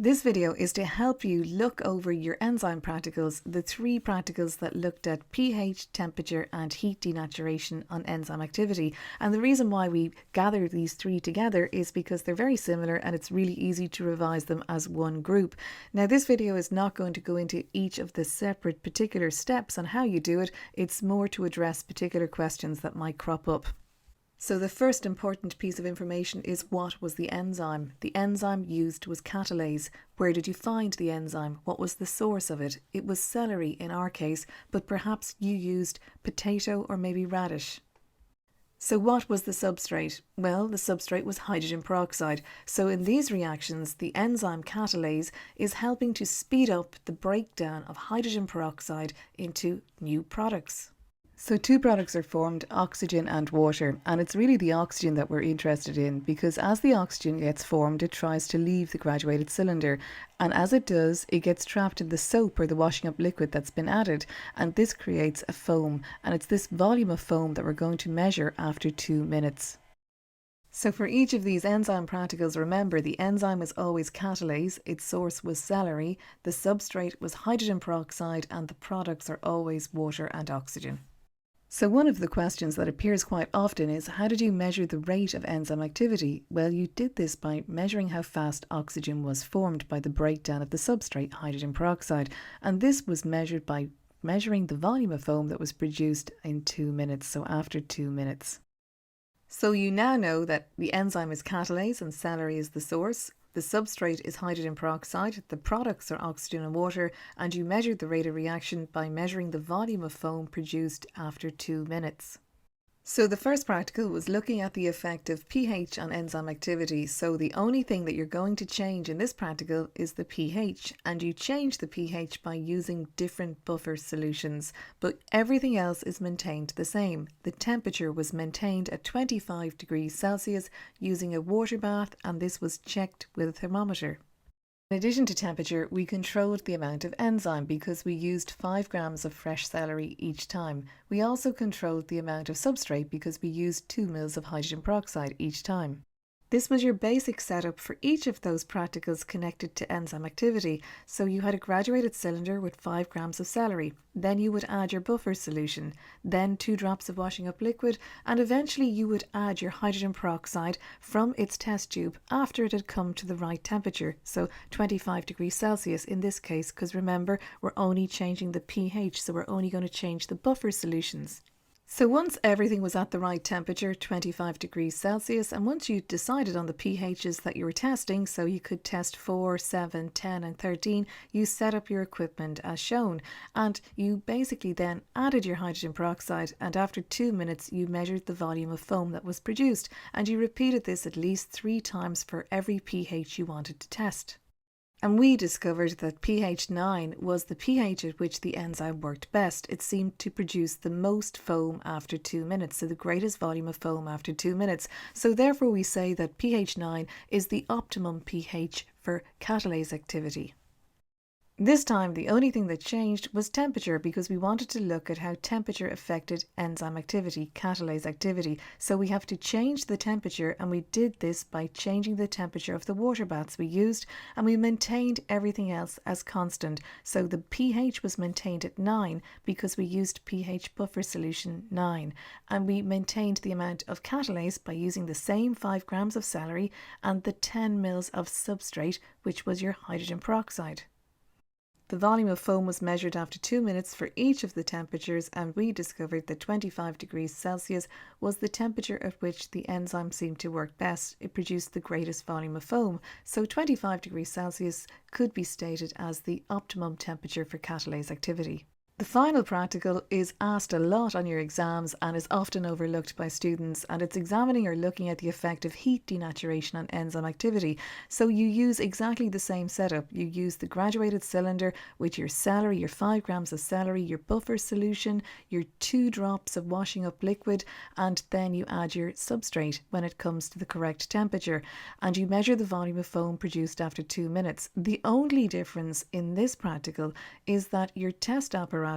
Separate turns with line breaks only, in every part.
This video is to help you look over your enzyme practicals, the three practicals that looked at pH, temperature and heat denaturation on enzyme activity. And the reason why we gathered these three together is because they're very similar and it's really easy to revise them as one group. Now this video is not going to go into each of the separate particular steps on how you do it. It's more to address particular questions that might crop up. So the first important piece of information is, what was the enzyme? The enzyme used was catalase. Where did you find the enzyme? What was the source of it? It was celery in our case, but perhaps you used potato or maybe radish. So what was the substrate? Well, the substrate was hydrogen peroxide. So in these reactions, the enzyme catalase is helping to speed up the breakdown of hydrogen peroxide into new products. So two products are formed, oxygen and water, and it's really the oxygen that we're interested in, because as the oxygen gets formed, it tries to leave the graduated cylinder, and as it does, it gets trapped in the soap or the washing up liquid that's been added, and this creates a foam, and it's this volume of foam that we're going to measure after 2 minutes. So for each of these enzyme practicals, remember the enzyme was always catalase, its source was celery, the substrate was hydrogen peroxide, and the products are always water and oxygen. So one of the questions that appears quite often is, how did you measure the rate of enzyme activity? Well, you did this by measuring how fast oxygen was formed by the breakdown of the substrate, hydrogen peroxide, and this was measured by measuring the volume of foam that was produced in 2 minutes, so after 2 minutes. So you now know that the enzyme is catalase and celery is the source. The substrate is hydrogen peroxide, the products are oxygen and water, and you measured the rate of reaction by measuring the volume of foam produced after 2 minutes. So the first practical was looking at the effect of pH on enzyme activity. So the only thing that you're going to change in this practical is the pH, and you change the pH by using different buffer solutions, but everything else is maintained the same. The temperature was maintained at 25 degrees Celsius using a water bath, and this was checked with a thermometer. In addition to temperature, we controlled the amount of enzyme because we used 5 grams of fresh celery each time. We also controlled the amount of substrate because we used 2 mils of hydrogen peroxide each time. This was your basic setup for each of those practicals connected to enzyme activity. So you had a graduated cylinder with 5 grams of celery, then you would add your buffer solution, then 2 drops of washing up liquid, and eventually you would add your hydrogen peroxide from its test tube after it had come to the right temperature, so 25 degrees Celsius in this case, because remember, we're only changing the pH, so we're only going to change the buffer solutions. So once everything was at the right temperature, 25 degrees Celsius, and once you decided on the pHs that you were testing, so you could test 4, 7, 10 and 13, you set up your equipment as shown, and you basically then added your hydrogen peroxide, and after 2 minutes you measured the volume of foam that was produced, and you repeated this at least 3 times for every pH you wanted to test. And we discovered that pH 9 was the pH at which the enzyme worked best. It seemed to produce the most foam after 2 minutes, so the greatest volume of foam after 2 minutes. So therefore we say that pH 9 is the optimum pH for catalase activity. This time the only thing that changed was temperature, because we wanted to look at how temperature affected enzyme activity, catalase activity. So we have to change the temperature, and we did this by changing the temperature of the water baths we used, and we maintained everything else as constant. So the pH was maintained at 9 because we used pH buffer solution 9, and we maintained the amount of catalase by using the same 5 grams of celery and the 10 mils of substrate, which was your hydrogen peroxide. The volume of foam was measured after 2 minutes for each of the temperatures, and we discovered that 25 degrees Celsius was the temperature at which the enzyme seemed to work best. It produced the greatest volume of foam, so 25 degrees Celsius could be stated as the optimum temperature for catalase activity. The final practical is asked a lot on your exams and is often overlooked by students, and it's examining or looking at the effect of heat denaturation on enzyme activity. So you use exactly the same setup. You use the graduated cylinder with your celery, your 5 grams of celery, your buffer solution, your 2 drops of washing up liquid, and then you add your substrate when it comes to the correct temperature, and you measure the volume of foam produced after 2 minutes. The only difference in this practical is that your test apparatus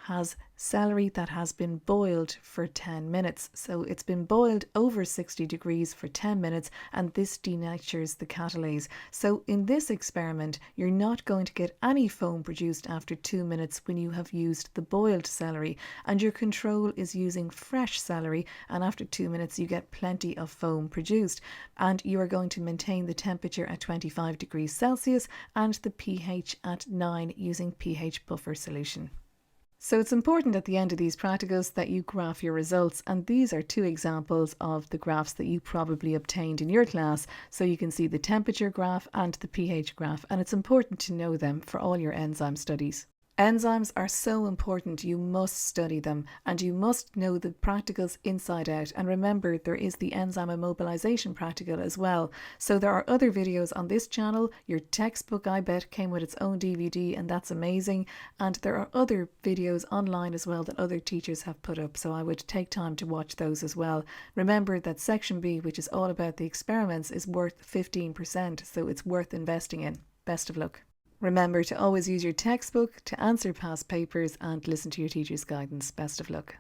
has celery that has been boiled for 10 minutes. So it's been boiled over 60 degrees for 10 minutes, and this denatures the catalase. So in this experiment, you're not going to get any foam produced after 2 minutes when you have used the boiled celery, and your control is using fresh celery, and after 2 minutes you get plenty of foam produced, and you are going to maintain the temperature at 25 degrees Celsius and the pH at 9 using pH buffer solution. So it's important at the end of these practicals that you graph your results, and these are two examples of the graphs that you probably obtained in your class. So you can see the temperature graph and the pH graph, and it's important to know them for all your enzyme studies. Enzymes are so important, you must study them, and you must know the practicals inside out. And remember, there is the enzyme immobilization practical as well. So there are other videos on this channel. Your textbook, I bet, came with its own DVD, and that's amazing. And there are other videos online as well that other teachers have put up, so I would take time to watch those as well. Remember that section B, which is all about the experiments, is worth 15%, so it's worth investing in. Best of luck. Remember to always use your textbook to answer past papers and listen to your teacher's guidance. Best of luck.